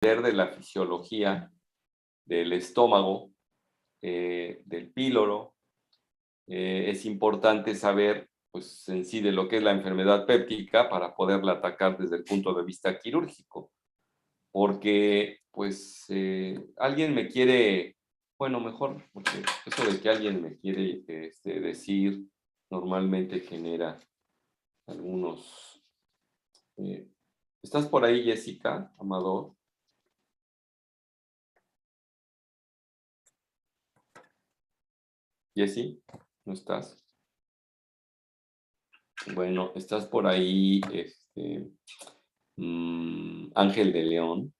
de la fisiología del estómago, del píloro, es importante saber pues, en sí de lo que es la enfermedad péptica para poderla atacar desde el punto de vista quirúrgico. Porque, pues, alguien me quiere, bueno, mejor, porque eso de que alguien me quiere decir normalmente genera algunos... ¿estás por ahí, Jessica, Amador? Jessy, ¿no estás? Bueno, ¿estás por ahí, Ángel de León?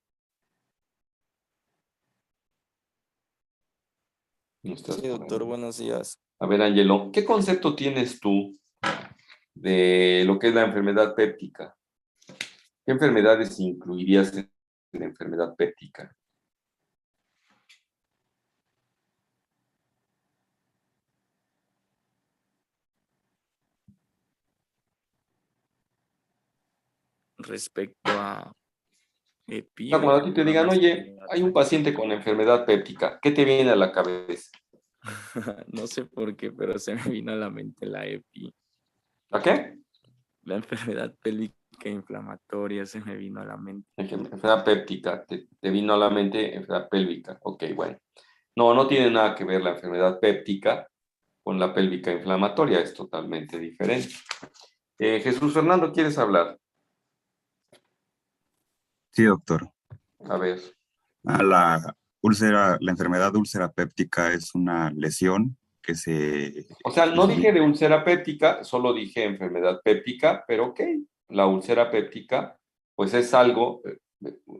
¿No estás Sí, por doctor, ahí? buenos días. A ver, Ángelo, ¿qué concepto tienes tú de lo que es la enfermedad péptica? ¿Qué enfermedades incluirías en la enfermedad péptica? Respecto a EPI Cuando a o ti te nada digan, más oye, enfermedad hay un paciente péptica. con enfermedad péptica, ¿qué te viene a la cabeza? No sé por qué, pero se me vino a la mente la EPI. ¿A qué? La enfermedad pélvica inflamatoria se me vino a la mente. Enfermedad péptica, te vino a la mente enfermedad pélvica. Ok, bueno. No, no tiene nada que ver la enfermedad péptica con la pélvica inflamatoria, es totalmente diferente. Jesús Fernando, ¿quieres hablar? Sí, doctor. A ver. La úlcera, la enfermedad úlcera péptica es una lesión O sea, que no se dije ubica. de úlcera péptica, solo dije enfermedad péptica, pero ok, la úlcera péptica, pues es algo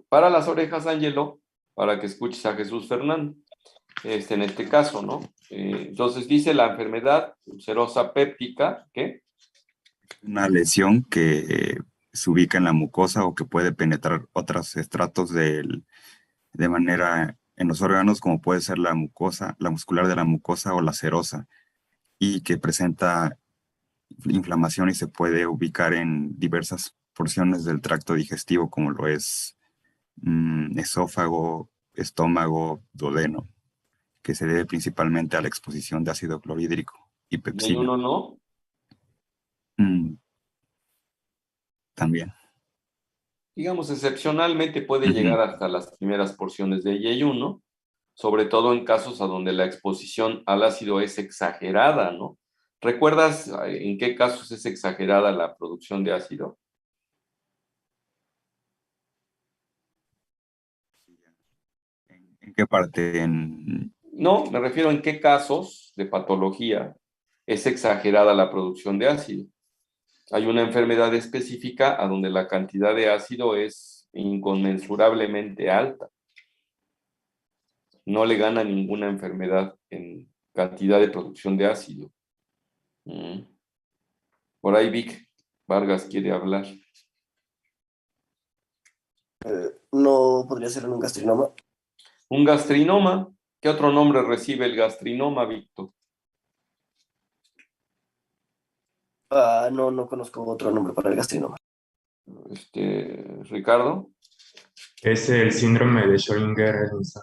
para las orejas, Ángelo, para que escuches a Jesús Fernando, en este caso, ¿no? Entonces dice la enfermedad ulcerosa péptica, ¿qué? Una lesión que se ubica en la mucosa o que puede penetrar otros estratos de manera en los órganos, como puede ser la mucosa, la muscular de la mucosa o la serosa, y que presenta inflamación y se puede ubicar en diversas porciones del tracto digestivo, como lo es esófago, estómago, duodeno, que se debe principalmente a la exposición de ácido clorhídrico y Y hay pepsina. uno no. También. Digamos, excepcionalmente puede Ujú. llegar hasta las primeras porciones de yeyuno, sobre todo en casos a donde la exposición al ácido es exagerada, ¿no? ¿Recuerdas en qué casos es exagerada la producción de ácido? ¿En qué parte? En... No, me refiero en qué casos de patología es exagerada la producción de ácido. Hay una enfermedad específica a donde la cantidad de ácido es inconmensurablemente alta. No le gana ninguna enfermedad en cantidad de producción de ácido. Mm. Por ahí Vic Vargas quiere hablar. No podría ser en un gastrinoma. Un gastrinoma. ¿Qué otro nombre recibe el gastrinoma, Víctor? No, no conozco otro nombre para el gastrinoma. Ricardo. Es el síndrome de Schrödinger-Ellison.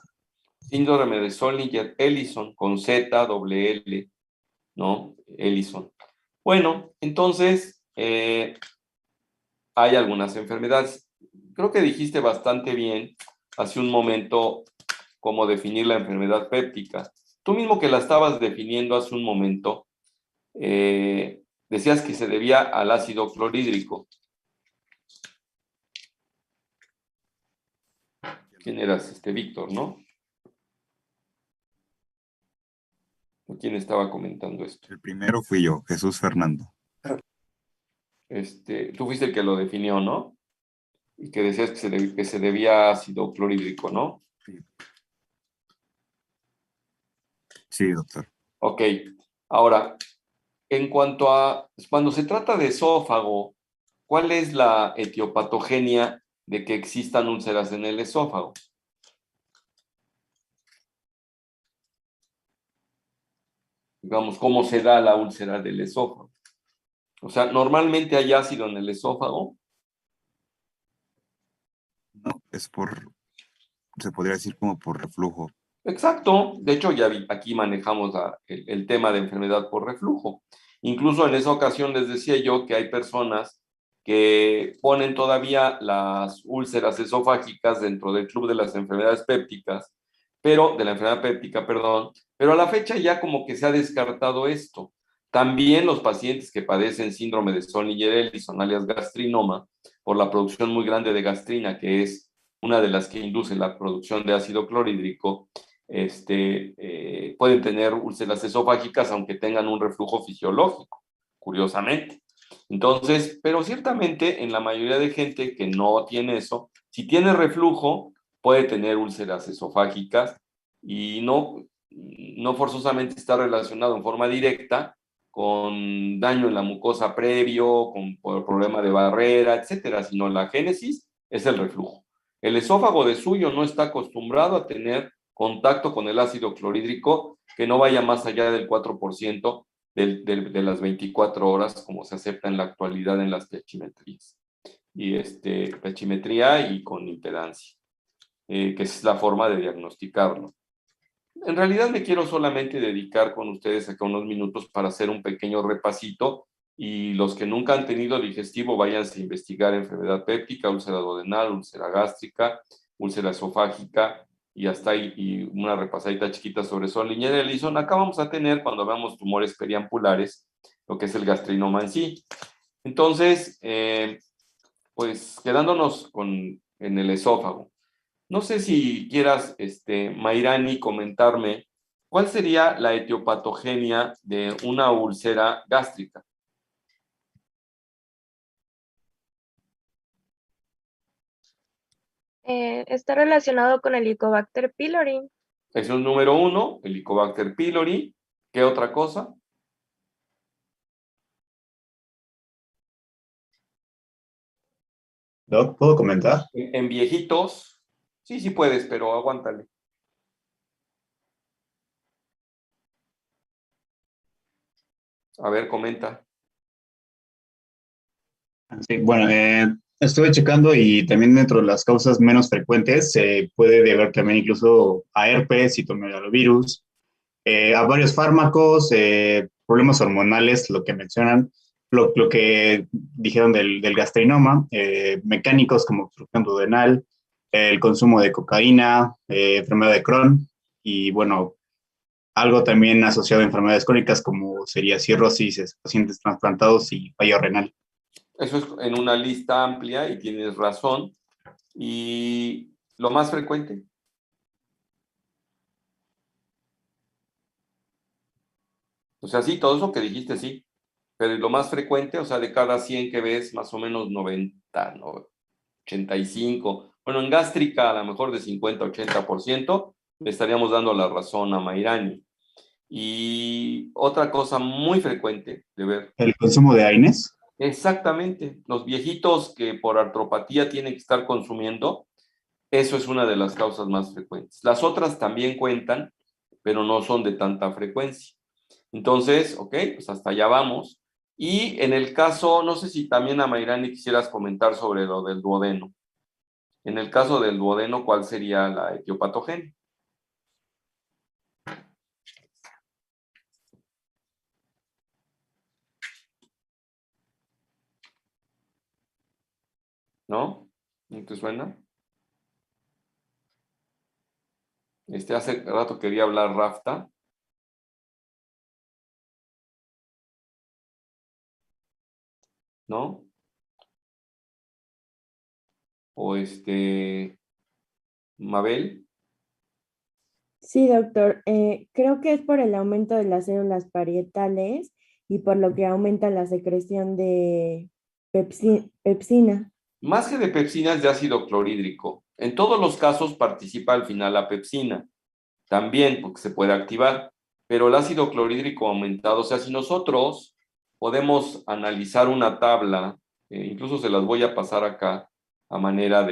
Síndrome de Schrödinger-Ellison con Z, doble L, ¿no? Ellison. Bueno, entonces hay algunas enfermedades. Creo que dijiste bastante bien hace un momento cómo definir la enfermedad péptica. Tú mismo que la estabas definiendo hace un momento, decías que se debía al ácido clorhídrico. ¿Quién eras? Víctor, ¿no? ¿O quién estaba comentando esto? El primero fui yo, Jesús Fernando. Tú fuiste el que lo definió, ¿no? Y que decías que se debía a ácido clorhídrico, ¿no? Sí. Sí, doctor. Ok. Ahora, en cuanto a cuando se trata de esófago, ¿cuál es la etiopatogenia de que existan úlceras en el esófago? Digamos, ¿cómo se da la úlcera del esófago? O sea, normalmente hay ácido en el esófago. No, es por se podría decir como por reflujo. Exacto, de hecho ya aquí manejamos el tema de enfermedad por reflujo. Incluso en esa ocasión les decía yo que hay personas que ponen todavía las úlceras esofágicas dentro del club de las enfermedades pépticas, pero de la enfermedad péptica, perdón, pero a la fecha ya como que se ha descartado esto. También los pacientes que padecen síndrome de Sony-Ellison, alias gastrinoma, por la producción muy grande de gastrina, que es una de las que induce la producción de ácido clorhídrico, pueden tener úlceras esofágicas aunque tengan un reflujo fisiológico, curiosamente. Entonces, pero ciertamente en la mayoría de gente que no tiene eso, si tiene reflujo, puede tener úlceras esofágicas y no forzosamente está relacionado en forma directa con daño en la mucosa previo, con problema de barrera, etcétera, sino la génesis es el reflujo. El esófago de suyo no está acostumbrado a tener contacto con el ácido clorhídrico que no vaya más allá del 4% de las 24 horas, como se acepta en la actualidad en las pechimetrías. Y pechimetría y con impedancia, que es la forma de diagnosticarlo. En realidad me quiero solamente dedicar con ustedes acá unos minutos para hacer un pequeño repasito y los que nunca han tenido digestivo váyanse a investigar enfermedad péptica, úlcera duodenal, úlcera gástrica, úlcera esofágica y hasta ahí y una repasadita chiquita sobre Sony-Ellison. Acá vamos a tener cuando veamos tumores periampulares lo que es el gastrinoma en sí. Entonces, pues quedándonos en el esófago. No sé si quieras, Mayrani, comentarme cuál sería la etiopatogenia de una úlcera gástrica. Está relacionado con el Helicobacter pylori. Eso es número 1, Helicobacter pylori. ¿Qué otra cosa? Doc, ¿puedo comentar? En viejitos. Sí, sí puedes, pero aguántale. A ver, comenta. Sí, bueno, estuve checando y también dentro de las causas menos frecuentes se puede deber también incluso a herpes, citomegalovirus, a varios fármacos, problemas hormonales, lo que mencionan, lo que dijeron del gastrinoma, mecánicos como obstrucción duodenal, el consumo de cocaína, enfermedad de Crohn y bueno, algo también asociado a enfermedades crónicas como sería cirrosis, pacientes trasplantados y fallo renal. Eso es en una lista amplia y tienes razón. ¿Y lo más frecuente? O sea, sí, todo eso que dijiste, sí. Pero lo más frecuente, o sea, de cada 100 que ves, más o menos 90, ¿no? 85. Bueno, en gástrica a lo mejor de 50-80%, le estaríamos dando la razón a Mayrani. Y otra cosa muy frecuente de ver, El consumo de AINES. exactamente, los viejitos que por artropatía tienen que estar consumiendo, eso es una de las causas más frecuentes. Las otras también cuentan, pero no son de tanta frecuencia. Entonces, ok, pues hasta allá vamos. Y en el caso, no sé si también a Mayrani quisieras comentar sobre lo del duodeno. En el caso del duodeno, ¿cuál sería la etiopatogenia? ¿No? ¿No te suena? Hace rato quería hablar Rafta. ¿No? O Mabel. Sí, doctor. Creo que es por el aumento de las células parietales y por lo que aumenta la secreción de pepsina. Más que de pepsina es de ácido clorhídrico. En todos los casos participa al final la pepsina, también porque se puede activar, pero el ácido clorhídrico aumentado, o sea, si nosotros podemos analizar una tabla, incluso se las voy a pasar acá a manera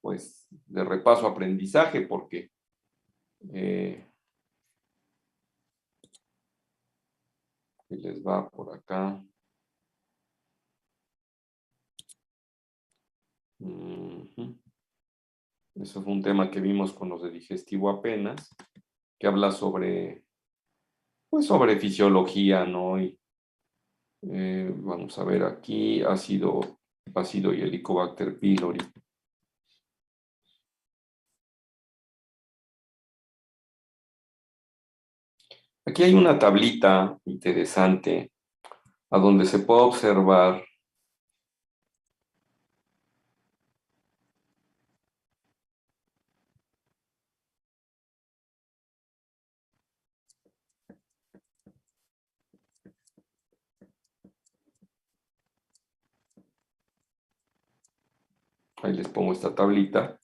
pues, de repaso aprendizaje, porque les va por acá. Eso fue un tema que vimos con los de digestivo apenas, que habla sobre, pues sobre fisiología, ¿no? Y vamos a ver aquí, ácido y Helicobacter pylori. Aquí hay una tablita interesante a donde se puede observar ahí les pongo esta tablita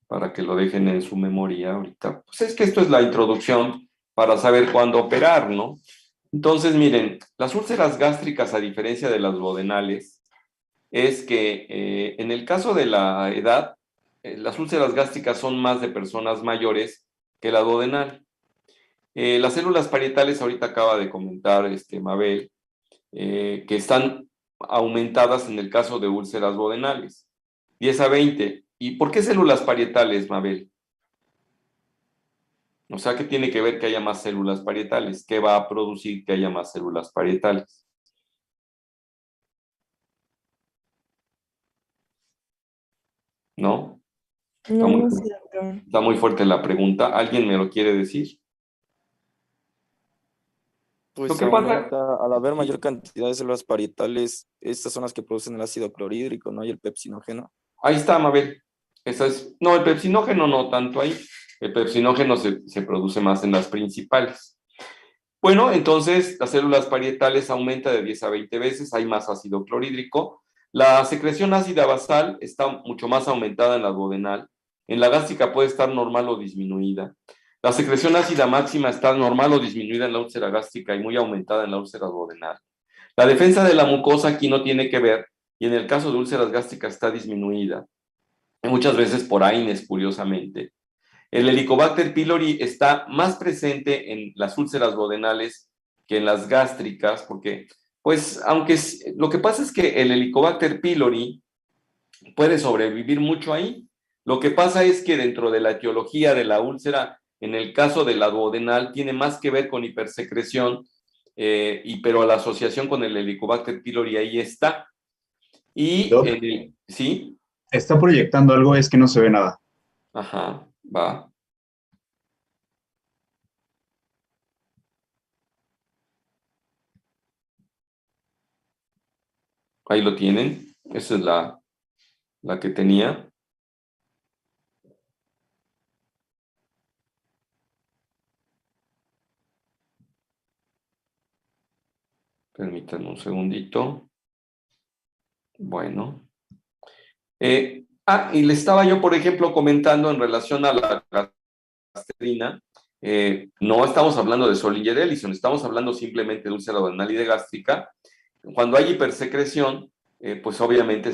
para que lo dejen en su memoria ahorita. Pues es que esto es la introducción para saber cuándo operar, ¿no? Entonces, miren, las úlceras gástricas, a diferencia de las duodenales, es que en el caso de la edad, las úlceras gástricas son más de personas mayores que la duodenal. Las células parietales, ahorita acaba de comentar Mabel, que están aumentadas en el caso de úlceras duodenales, 10 a 20. ¿Y por qué células parietales, Mabel? O sea, ¿qué tiene que ver que haya más células parietales? ¿Qué va a producir que haya más células parietales? ¿No? No, no sé, doctor. Está muy fuerte la pregunta. ¿Alguien me lo quiere decir? Pues Lo que pasa, al haber mayor cantidad de células parietales, estas son las que producen el ácido clorhídrico, ¿no? Y el pepsinógeno. ahí está, Mabel. Esa es, no, el pepsinógeno no tanto ahí. El pepsinógeno se produce más en las principales. Bueno, entonces las células parietales aumentan de 10 a 20 veces, hay más ácido clorhídrico. La secreción ácida basal está mucho más aumentada en la duodenal. En la gástrica puede estar normal o disminuida. La secreción ácida máxima está normal o disminuida en la úlcera gástrica y muy aumentada en la úlcera duodenal. La defensa de la mucosa aquí no tiene que ver, y en el caso de úlceras gástricas está disminuida, muchas veces por AINES, curiosamente. El Helicobacter pylori está más presente en las úlceras duodenales que en las gástricas, porque, pues, lo que pasa es que el Helicobacter pylori puede sobrevivir mucho ahí. Lo que pasa es que dentro de la etiología de la úlcera, en el caso de la duodenal, tiene más que ver con hipersecreción, pero la asociación con el Helicobacter pylori ahí está. Y, Doc, ¿sí? está proyectando algo, es que no se ve nada. Ajá, va. Ahí lo tienen. Esa es la que tenía. Permítanme un segundito. Bueno. Y le estaba yo, por ejemplo, comentando en relación a la gastrina. No estamos hablando de Zollinger-Ellison, estamos hablando simplemente de úlcera duodenal y de gástrica. Cuando hay hipersecreción, pues obviamente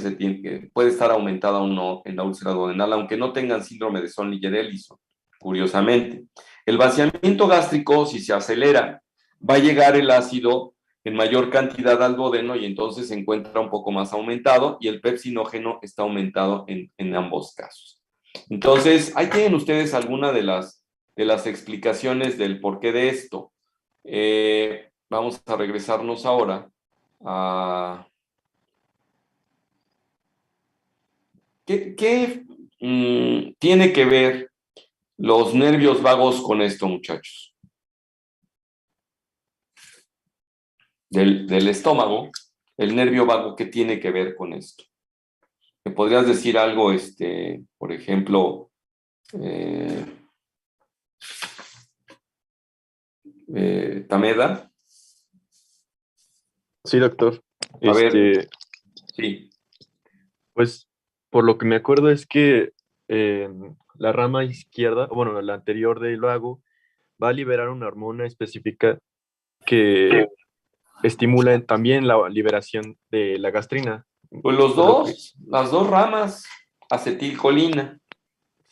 puede estar aumentada o no en la úlcera duodenal, aunque no tengan síndrome de Zollinger-Ellison, curiosamente. El vaciamiento gástrico, si se acelera, va a llegar el ácido en mayor cantidad al duodeno y entonces se encuentra un poco más aumentado y el pepsinógeno está aumentado en ambos casos. Entonces, ahí tienen ustedes alguna de las explicaciones del porqué de esto. Vamos a regresarnos ahora a... ¿Qué tiene que ver los nervios vagos con esto, muchachos? Del estómago, el nervio vago, ¿qué tiene que ver con esto? ¿Me podrías decir algo, por ejemplo, Tameda? Sí, doctor. A ver, sí. Pues por lo que me acuerdo es que la rama izquierda, bueno, la anterior del vago, va a liberar una hormona específica que estimula también la liberación de la gastrina. Pues las dos ramas, acetilcolina.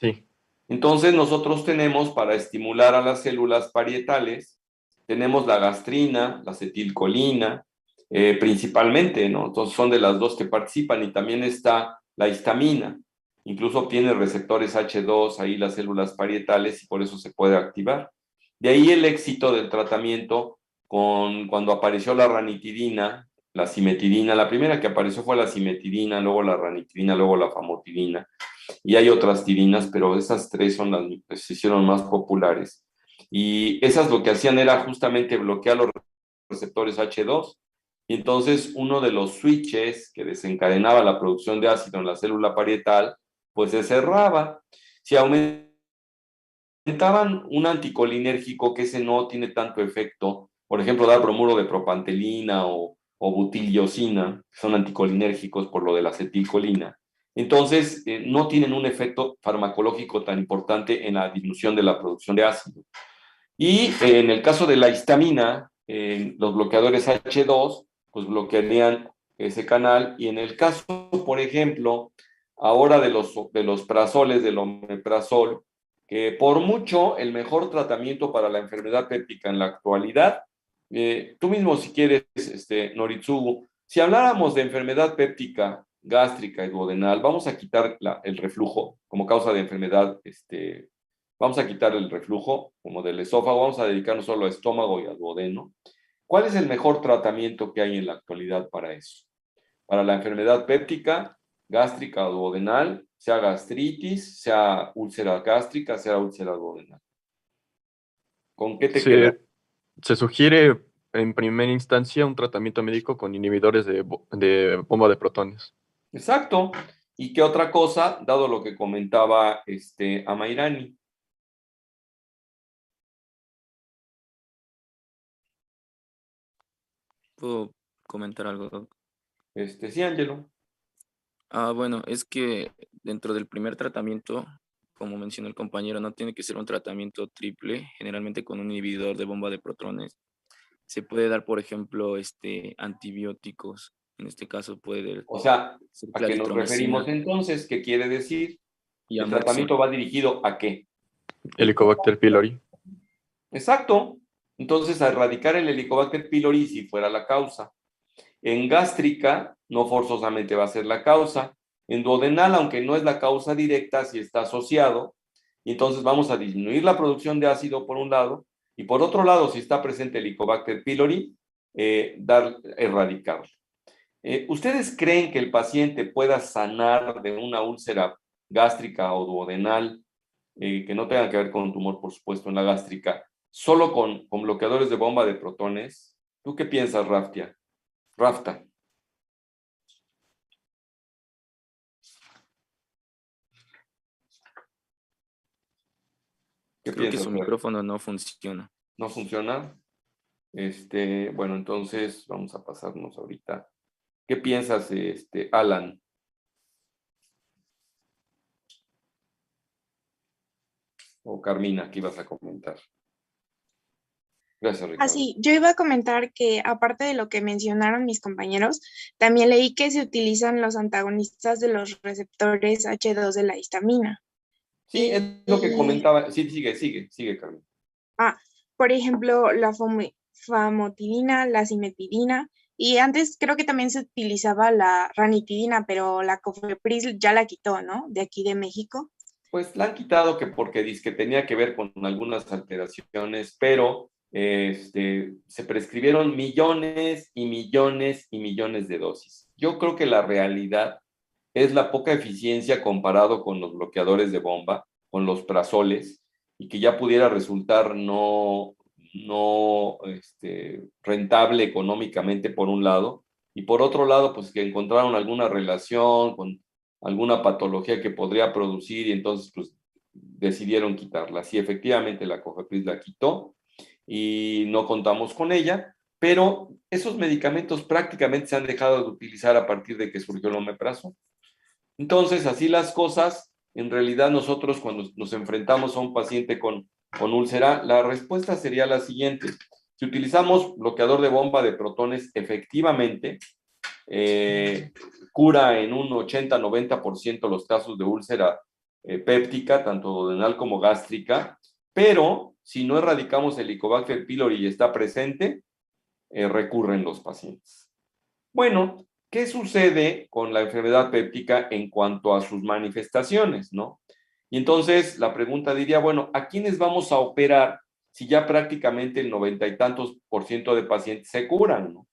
Sí. Entonces nosotros tenemos para estimular a las células parietales, tenemos la gastrina, la acetilcolina, principalmente, ¿no? Entonces son de las dos que participan y también está la histamina. incluso tiene receptores H2 ahí las células parietales y por eso se puede activar. De ahí el éxito del tratamiento cuando apareció la ranitidina, la cimetidina. La primera que apareció fue la cimetidina, luego la ranitidina, luego la famotidina. Y hay otras tirinas, pero esas tres son las que se hicieron más populares. Y esas lo que hacían era justamente bloquear los receptores H2. Y entonces uno de los switches que desencadenaba la producción de ácido en la célula parietal, pues se cerraba. Si aumentaban un anticolinérgico, que ese no tiene tanto efecto, por ejemplo, dar bromuro de propantelina o butilliosina, que son anticolinérgicos por lo de la acetilcolina, entonces no tienen un efecto farmacológico tan importante en la disminución de la producción de ácido. Y en el caso de la histamina, los bloqueadores H2, pues bloquearían ese canal. Y en el caso, por ejemplo, ahora de los prazoles, del omeprazol, que por mucho el mejor tratamiento para la enfermedad péptica en la actualidad, tú mismo si quieres, Noritsugu, si habláramos de enfermedad péptica gástrica y duodenal, vamos a quitar el reflujo como causa de enfermedad, vamos a quitar el reflujo como del esófago, vamos a dedicarnos solo a estómago y a duodeno. ¿Cuál es el mejor tratamiento que hay en la actualidad para eso? Para la enfermedad péptica, gástrica o duodenal, sea gastritis, sea úlcera gástrica, sea úlcera duodenal. ¿Con qué te queda? Se sugiere en primera instancia un tratamiento médico con inhibidores de bomba de protones. Exacto. ¿Y qué otra cosa, dado lo que comentaba Amairani? ¿Puedo comentar algo, Doc? Sí, Ángelo. Bueno, es que dentro del primer tratamiento, como mencionó el compañero, no tiene que ser un tratamiento triple, generalmente con un inhibidor de bomba de protones. Se puede dar, por ejemplo, antibióticos. En este caso puede O sea, ser ¿a qué nos referimos claritromicina entonces? ¿Qué quiere decir? y ¿El amoxicilina. tratamiento va dirigido a qué? Helicobacter pylori. Exacto. Entonces, a erradicar el Helicobacter pylori si fuera la causa. En gástrica, no forzosamente va a ser la causa. En duodenal, aunque no es la causa directa, sí está asociado. Y entonces vamos a disminuir la producción de ácido por un lado. Y por otro lado, si está presente el Helicobacter pylori, erradicarlo. ¿Ustedes creen que el paciente pueda sanar de una úlcera gástrica o duodenal, que no tenga que ver con un tumor, por supuesto, en la gástrica, solo con bloqueadores de bomba de protones? ¿Tú qué piensas, Rafta? ¿Qué Creo que piensas, su Rafta? micrófono no funciona. ¿No funciona? Bueno, entonces vamos a pasarnos ahorita. ¿Qué piensas, Alan? O Carmina, ¿qué ibas a comentar? Gracias, Ricardo. Así, yo iba a comentar que aparte de lo que mencionaron mis compañeros, también leí que se utilizan los antagonistas de los receptores H2 de la histamina. Sí, es lo que comentaba. Sí, sigue, Carmina. Por ejemplo, la famotidina, la cimetidina, y antes creo que también se utilizaba la ranitidina, pero la COFEPRIS ya la quitó, ¿no? De aquí de México. Pues la han quitado porque dice que tenía que ver con algunas alteraciones, pero se prescribieron millones y millones y millones de dosis. Yo creo que la realidad es la poca eficiencia comparado con los bloqueadores de bomba, con los prazoles, y que ya pudiera resultar no rentable económicamente por un lado, y por otro lado, pues que encontraron alguna relación con alguna patología que podría producir y entonces pues decidieron quitarla. Sí, efectivamente la COFEPRIS la quitó y no contamos con ella, pero esos medicamentos prácticamente se han dejado de utilizar a partir de que surgió el omeprazol. Entonces, así las cosas, en realidad nosotros cuando nos enfrentamos a un paciente con úlcera, la respuesta sería la siguiente. Si utilizamos bloqueador de bomba de protones, efectivamente, cura en un 80-90% los casos de úlcera péptica, tanto duodenal como gástrica, pero si no erradicamos el Helicobacter pylori y está presente, recurren los pacientes. Bueno, ¿qué sucede con la enfermedad péptica en cuanto a sus manifestaciones, no? Y entonces la pregunta diría, bueno, ¿a quiénes vamos a operar si ya prácticamente el 90 y tantos % de pacientes se curan, ¿no?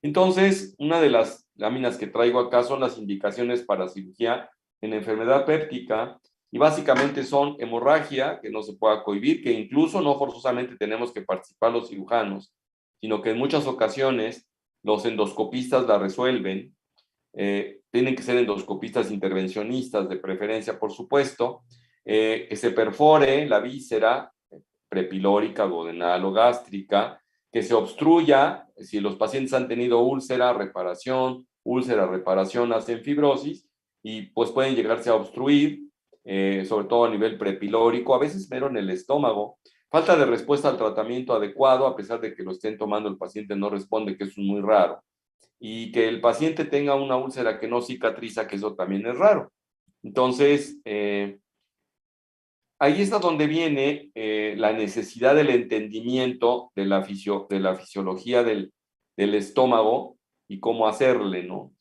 Entonces, una de las láminas que traigo acá son las indicaciones para cirugía en enfermedad péptica, y básicamente son hemorragia, que no se pueda cohibir, que incluso no forzosamente tenemos que participar los cirujanos, sino que en muchas ocasiones los endoscopistas la resuelven. Tienen que ser endoscopistas intervencionistas, de preferencia, por supuesto, que se perfore la víscera prepilórica, duodenal o gástrica, que se obstruya, si los pacientes han tenido úlcera, reparación, hacen fibrosis, y pues pueden llegarse a obstruir, sobre todo a nivel prepilórico, a veces mero en el estómago. Falta de respuesta al tratamiento adecuado, a pesar de que lo estén tomando, el paciente no responde, que eso es muy raro. Y que el paciente tenga una úlcera que no cicatriza, que eso también es raro. Entonces, ahí está donde viene la necesidad del entendimiento de la fisiología del estómago y cómo hacerle, ¿no?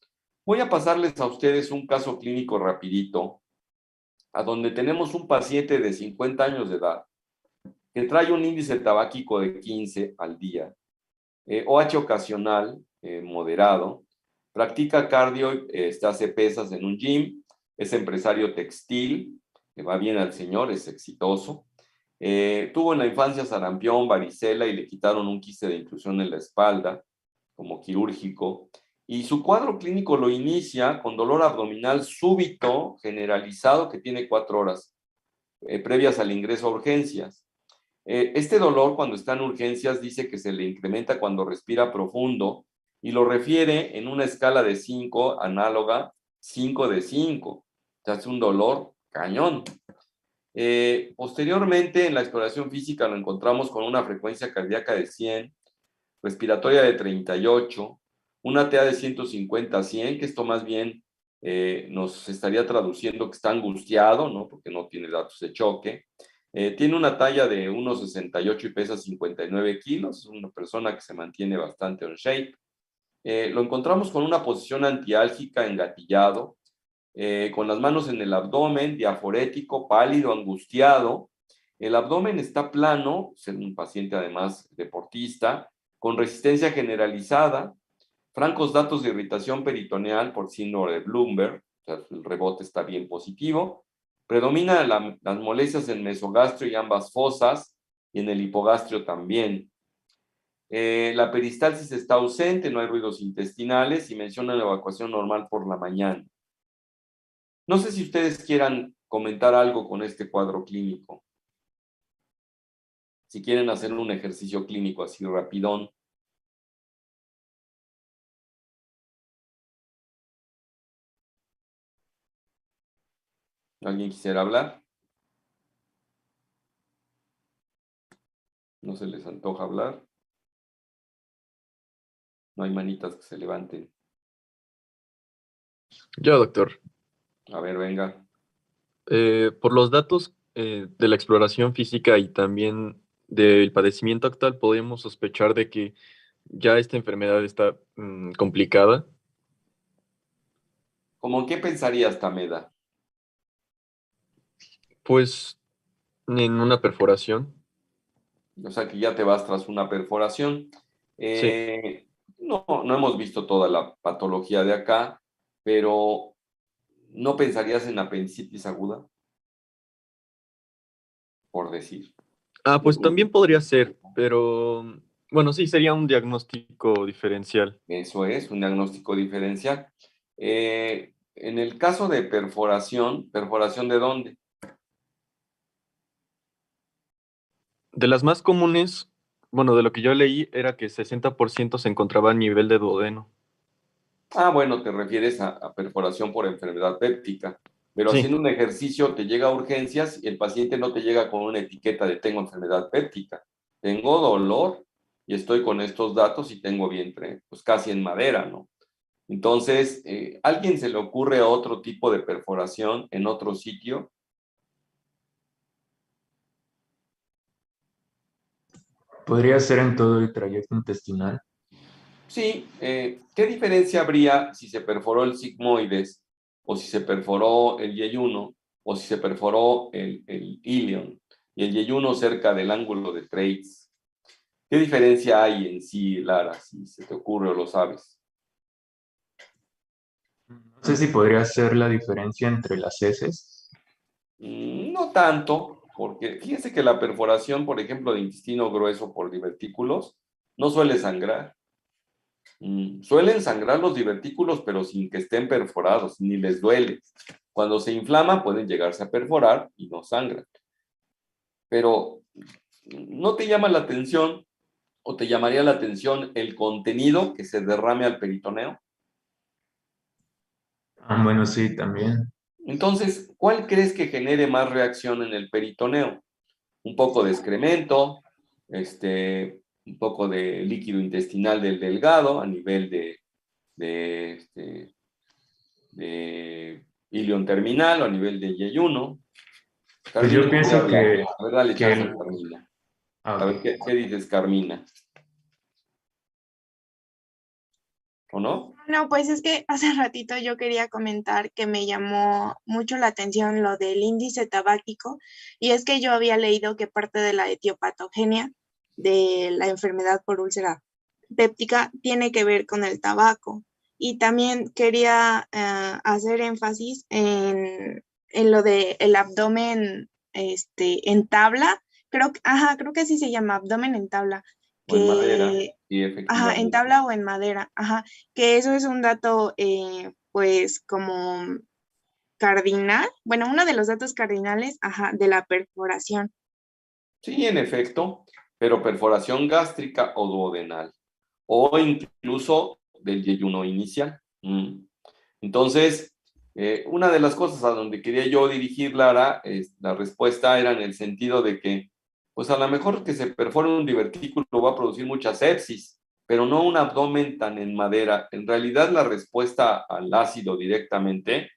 Voy a pasarles a ustedes un caso clínico rapidito, a donde tenemos un paciente de 50 años de edad que trae un índice tabáquico de 15 al día, OH ocasional moderado, practica cardio, hace pesas en un gym, es empresario textil, le va bien al señor, es exitoso. Tuvo en la infancia sarampión, varicela, y le quitaron un quiste de intrusión en la espalda, como quirúrgico. Y su cuadro clínico lo inicia con dolor abdominal súbito, generalizado, que tiene 4 horas previas al ingreso a urgencias. Este dolor, cuando está en urgencias, dice que se le incrementa cuando respira profundo, y lo refiere en una escala de 5, análoga 5 de 5. O sea, es un dolor cañón. Posteriormente, en la exploración física lo encontramos con una frecuencia cardíaca de 100, respiratoria de 38, una TA de 150 a 100, que esto más bien nos estaría traduciendo que está angustiado, ¿no? Porque no tiene datos de choque. Tiene una talla de 1,68 y pesa 59 kilos, es una persona que se mantiene bastante on shape. Lo encontramos con una posición antiálgica, engatillado, con las manos en el abdomen, diaforético, pálido, angustiado. El abdomen está plano, es un paciente además deportista, con resistencia generalizada, francos datos de irritación peritoneal por síndrome de Bloomberg, o sea, el rebote está bien positivo. Predomina las molestias en mesogastrio y ambas fosas, y en el hipogastrio también. La peristalsis está ausente, no hay ruidos intestinales, y menciona la evacuación normal por la mañana. No sé si ustedes quieran comentar algo con este cuadro clínico. Si quieren hacer un ejercicio clínico así rapidón. ¿Alguien quisiera hablar? ¿No se les antoja hablar? No hay manitas que se levanten. Yo, doctor. A ver, venga. Por los datos de la exploración física y también del padecimiento actual, podemos sospechar de que ya esta enfermedad está complicada. ¿Cómo en qué pensarías, Tameda? Pues en una perforación. O sea, que ya te vas tras una perforación. Sí. No hemos visto toda la patología de acá, pero ¿no pensarías en apendicitis aguda? Por decir. Pues también podría ser, pero bueno, sí, sería un diagnóstico diferencial. Eso es, un diagnóstico diferencial. En el caso de perforación, ¿perforación de dónde? De las más comunes, bueno, de lo que yo leí era que 60% se encontraba a nivel de duodeno. Bueno, te refieres a perforación por enfermedad péptica, pero Sí. haciendo un ejercicio te llega a urgencias y el paciente no te llega con una etiqueta de tengo enfermedad péptica. Tengo dolor y estoy con estos datos y tengo vientre, pues casi en madera, ¿no? Entonces, ¿a alguien se le ocurre otro tipo de perforación en otro sitio? Podría ser en todo el trayecto intestinal. Sí, ¿qué diferencia habría si se perforó el sigmoides o si se perforó el yeyuno o si se perforó el ilion y el yeyuno cerca del ángulo de Treitz? ¿Qué diferencia hay en sí, Lara, si se te ocurre o lo sabes? No sé si podría ser la diferencia entre las heces. No tanto, porque fíjense que la perforación, por ejemplo, de intestino grueso por divertículos no suele sangrar. Suelen sangrar los divertículos, pero sin que estén perforados, ni les duele. Cuando se inflama pueden llegarse a perforar y no sangran. Pero ¿no te llama la atención o te llamaría la atención el contenido que se derrame al peritoneo? Bueno, sí, también. Entonces, ¿cuál crees que genere más reacción en el peritoneo? Un poco de excremento, un poco de líquido intestinal del delgado a nivel de ilion terminal o a nivel de yeyuno. Pues yo Carmina quiere pienso hablar. A ver, dale que chance a el... Carmina. Ah, A ver, ok. ¿qué dices, Carmina? ¿O no? No, pues es que hace ratito yo quería comentar que me llamó mucho la atención lo del índice tabáquico, y es que yo había leído que parte de la etiopatogenia de la enfermedad por úlcera péptica tiene que ver con el tabaco. Y también quería hacer énfasis en lo de el abdomen en tabla. Creo que así se llama, abdomen en tabla, O en madera. que, Sí, ajá, en efectivamente. tabla o en madera, ajá, que eso es un dato, pues, como cardinal, bueno, uno de los datos cardinales, ajá, de la perforación. Sí, en efecto, pero perforación gástrica o duodenal, o incluso del yeyuno inicial. Entonces, una de las cosas a donde quería yo dirigir, Lara, la respuesta era en el sentido de que, pues a lo mejor que se perfore un divertículo va a producir mucha sepsis, pero no un abdomen tan en madera. En realidad, la respuesta al ácido directamente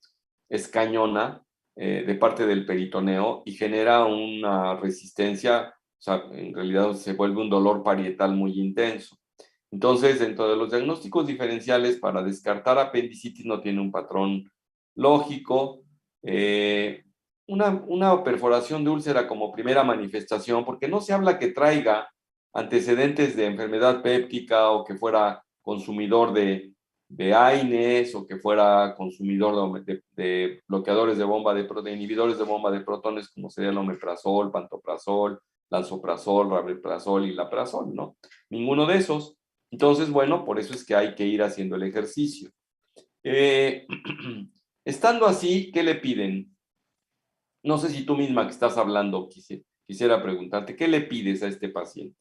es cañona de parte del peritoneo y genera una resistencia, o sea, en realidad se vuelve un dolor parietal muy intenso. Entonces, dentro de los diagnósticos diferenciales para descartar apendicitis no tiene un patrón lógico. Una perforación de úlcera como primera manifestación, porque no se habla que traiga antecedentes de enfermedad péptica o que fuera consumidor de AINES o que fuera consumidor de bloqueadores de bomba de inhibidores de bomba de protones como sería el omeprazol, pantoprazol, lansoprazol, rabeprazol y laprazol, ¿no? Ninguno de esos. Entonces, bueno, por eso es que hay que ir haciendo el ejercicio. Estando así, ¿qué le piden? No sé si tú misma que estás hablando quisiera preguntarte, ¿qué le pides a este paciente?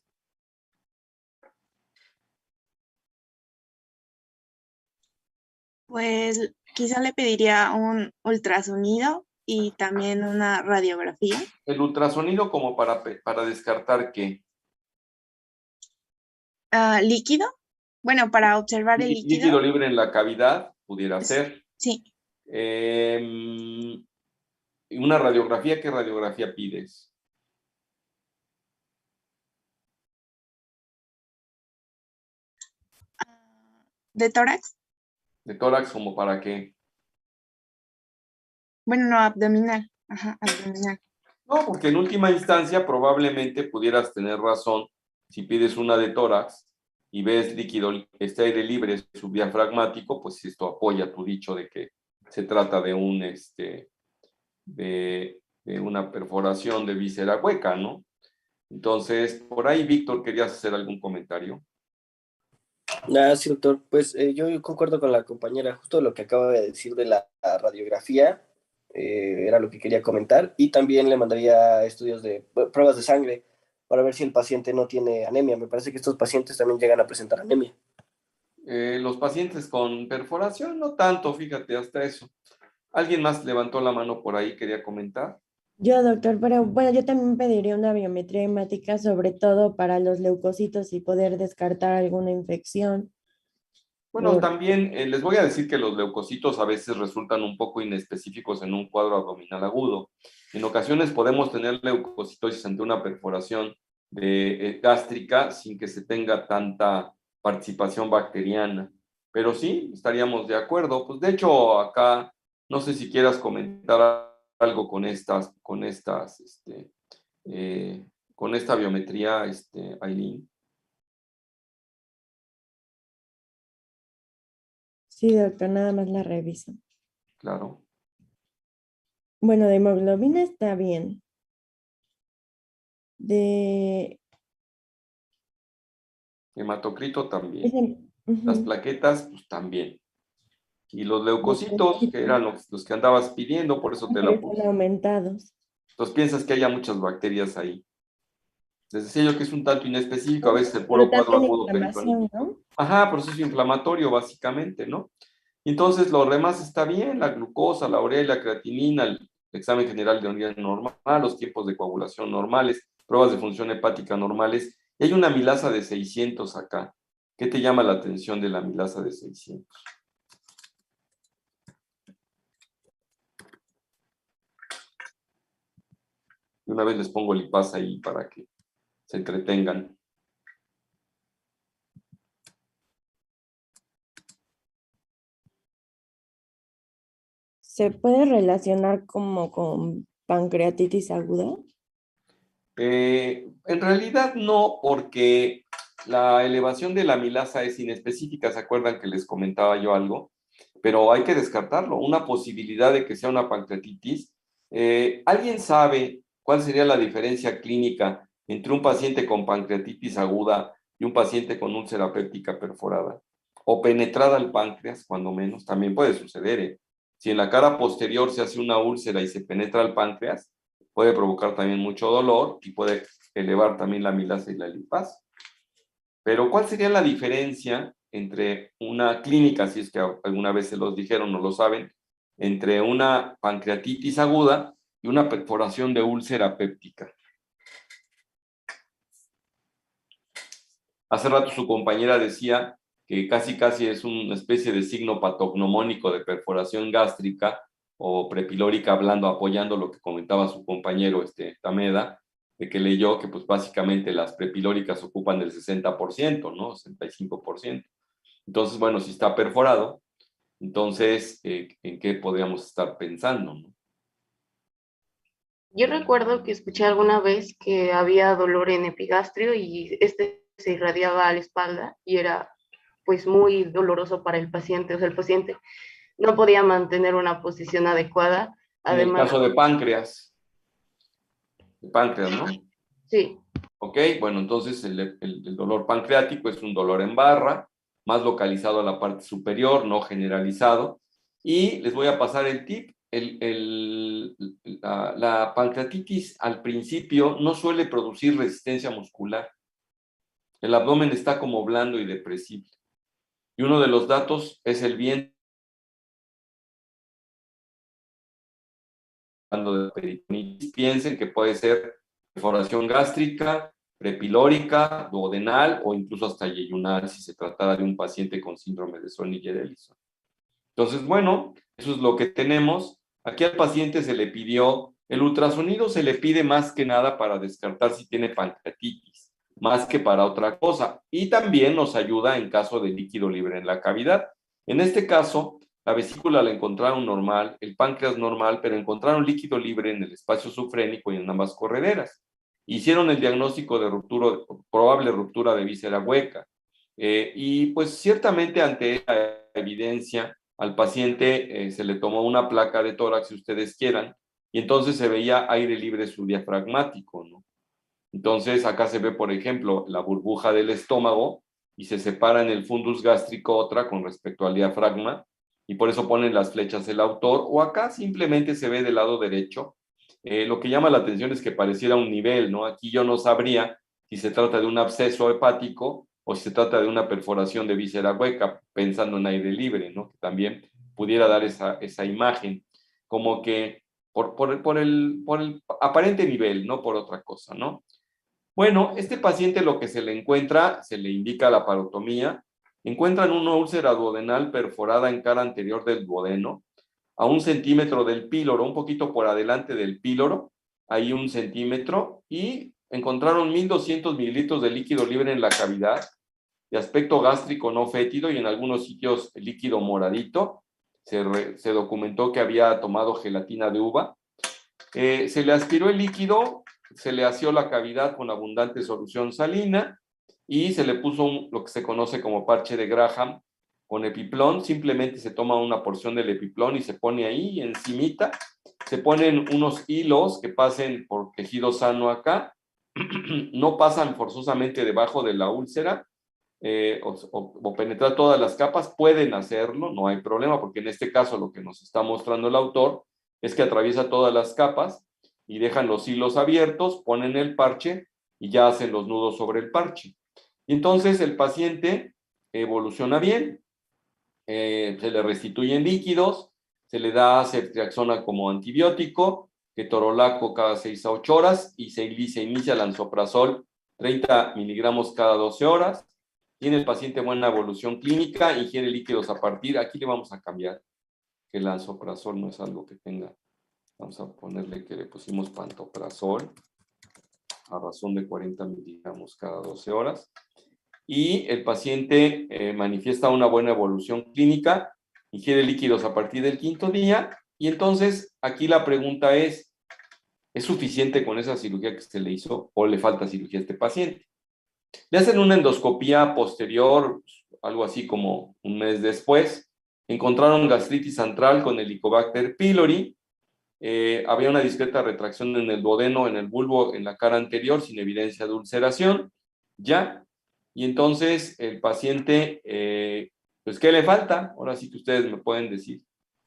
Pues quizá le pediría un ultrasonido y también una radiografía. El ultrasonido como para descartar que Líquido, bueno, para observar el líquido. líquido libre en la cavidad pudiera ser. Sí. Una radiografía, ¿qué radiografía pides? ¿De tórax? ¿De tórax como para qué? Bueno, no, abdominal. Ajá, abdominal. No, porque en última instancia probablemente pudieras tener razón si pides una de tórax y ves líquido, aire libre subdiafragmático, pues esto apoya tu dicho de que se trata de de una perforación de víscera hueca, ¿no? Entonces, por ahí, Víctor, ¿querías hacer algún comentario? Sí, doctor. Pues yo concuerdo con la compañera, justo lo que acaba de decir de la radiografía, era lo que quería comentar, y también le mandaría estudios de pruebas de sangre para ver si el paciente no tiene anemia. Me parece que estos pacientes también llegan a presentar anemia. Los pacientes con perforación, no tanto, fíjate, hasta eso. ¿Alguien más levantó la mano por ahí, quería comentar? Yo, doctor, pero bueno, yo también pediría una biometría hemática, sobre todo para los leucocitos y poder descartar alguna infección. Bueno, Por... también les voy a decir que los leucocitos a veces resultan un poco inespecíficos en un cuadro abdominal agudo. En ocasiones podemos tener leucocitosis ante una perforación gástrica sin que se tenga tanta participación bacteriana. Pero sí, estaríamos de acuerdo. Pues de hecho, acá, no sé si quieras comentar algo con con esta biometría, Aileen. Sí, doctor, nada más la reviso. Claro. Bueno, de hemoglobina está bien. De... Hematocrito también. Las Ujú. plaquetas, pues también. Y los leucocitos, que eran los que andabas pidiendo, por eso te la Pero están puse. aumentados. Entonces piensas que haya muchas bacterias ahí. Les decía yo que es un tanto inespecífico, a veces el Pero puro cuadro también agudo inflamación, peritonítico. ¿no? Ajá, proceso inflamatorio básicamente, ¿no? Entonces lo demás está bien, la glucosa, la urea y la creatinina, el examen general de orina normal, los tiempos de coagulación normales, pruebas de función hepática normales. Y hay una amilasa de 600 acá. ¿Qué te llama la atención de la amilasa de 600? Y una vez les pongo lipasa ahí para que se entretengan. ¿Se puede relacionar como con pancreatitis aguda? En realidad no, porque la elevación de la amilasa es inespecífica. ¿Se acuerdan que les comentaba yo algo? Pero hay que descartarlo. Una posibilidad de que sea una pancreatitis. ¿Alguien sabe cuál sería la diferencia clínica entre un paciente con pancreatitis aguda y un paciente con úlcera péptica perforada? O penetrada al páncreas, cuando menos. También puede suceder, ¿eh? Si en la cara posterior se hace una úlcera y se penetra al páncreas, puede provocar también mucho dolor y puede elevar también la amilasa y la lipasa. Pero ¿cuál sería la diferencia entre una clínica, si es que alguna vez se los dijeron, no lo saben, entre una pancreatitis aguda y una perforación de úlcera péptica? Hace rato su compañera decía que casi es una especie de signo patognomónico de perforación gástrica o prepilórica, hablando, apoyando lo que comentaba su compañero Tameda, de que leyó que pues básicamente las prepilóricas ocupan el 60%, ¿no? 65%. Entonces, bueno, si está perforado, entonces, ¿en qué podríamos estar pensando, no? Yo recuerdo que escuché alguna vez que había dolor en epigastrio y este se irradiaba a la espalda y era pues muy doloroso para el paciente. O sea, el paciente no podía mantener una posición adecuada. En el Además, caso de páncreas, ¿no? sí. Ok, bueno, entonces el dolor pancreático es un dolor en barra, más localizado a la parte superior, no generalizado. Y les voy a pasar el tip. La pancreatitis al principio no suele producir resistencia muscular. El abdomen está como blando y depresible. Y uno de los datos es el viento de peritonitis. Piensen que puede ser perforación gástrica, prepilórica, duodenal o incluso hasta yeyunal si se tratara de un paciente con síndrome de Soniger-Ellison. Entonces, bueno, eso es lo que tenemos. Aquí al paciente se le pidió, el ultrasonido se le pide más que nada para descartar si tiene pancreatitis, más que para otra cosa. Y también nos ayuda en caso de líquido libre en la cavidad. En este caso, la vesícula la encontraron normal, el páncreas normal, pero encontraron líquido libre en el espacio subfrénico y en ambas correderas. Hicieron el diagnóstico de probable ruptura de víscera hueca. Y pues ciertamente ante la evidencia, al paciente se le tomó una placa de tórax, si ustedes quieran, y entonces se veía aire libre subdiafragmático, ¿no? Entonces acá se ve, por ejemplo, la burbuja del estómago y se separa en el fundus gástrico otra con respecto al diafragma, y por eso ponen las flechas el autor, o acá simplemente se ve del lado derecho. Lo que llama la atención es que pareciera un nivel, ¿no? Aquí yo no sabría si se trata de un absceso hepático o si se trata de una perforación de víscera hueca, pensando en aire libre, ¿no? Que también pudiera dar esa imagen, como que por el aparente nivel, no por otra cosa, ¿no? Bueno, este paciente lo que se le encuentra, se le indica la parotomía, encuentran una úlcera duodenal perforada en cara anterior del duodeno, a 1 centímetro del píloro, un poquito por adelante del píloro, ahí 1 centímetro, y encontraron 1200 mililitros de líquido libre en la cavidad, de aspecto gástrico no fétido y en algunos sitios líquido moradito. Se documentó que había tomado gelatina de uva. Se le aspiró el líquido, se le asió la cavidad con abundante solución salina y se le puso lo que se conoce como parche de Graham con epiplón. Simplemente se toma una porción del epiplón y se pone ahí encimita. Se ponen unos hilos que pasen por tejido sano acá. No pasan forzosamente debajo de la úlcera o penetrar todas las capas. Pueden hacerlo, no hay problema, porque en este caso lo que nos está mostrando el autor es que atraviesa todas las capas y dejan los hilos abiertos, ponen el parche y ya hacen los nudos sobre el parche. Y entonces el paciente evoluciona bien, se le restituyen líquidos, se le da ceftriaxona como antibiótico, ketorolaco cada 6 a 8 horas y se inicia lansoprazol 30 miligramos cada 12 horas. Tiene el paciente buena evolución clínica, ingiere líquidos a partir, aquí le vamos a cambiar, que el lansoprazol no es algo que tenga, vamos a ponerle que le pusimos pantoprazol, a razón de 40 miligramos cada 12 horas. Y el paciente manifiesta una buena evolución clínica, ingiere líquidos a partir del 5º día, y entonces aquí la pregunta ¿es suficiente con esa cirugía que se le hizo o le falta cirugía a este paciente? Le hacen una endoscopía posterior, algo así como un mes después, encontraron gastritis antral con Helicobacter pylori, había una discreta retracción en el duodeno, en el bulbo, en la cara anterior, sin evidencia de ulceración, ya. Y entonces el paciente, pues, ¿qué le falta? Ahora sí que ustedes me pueden decir.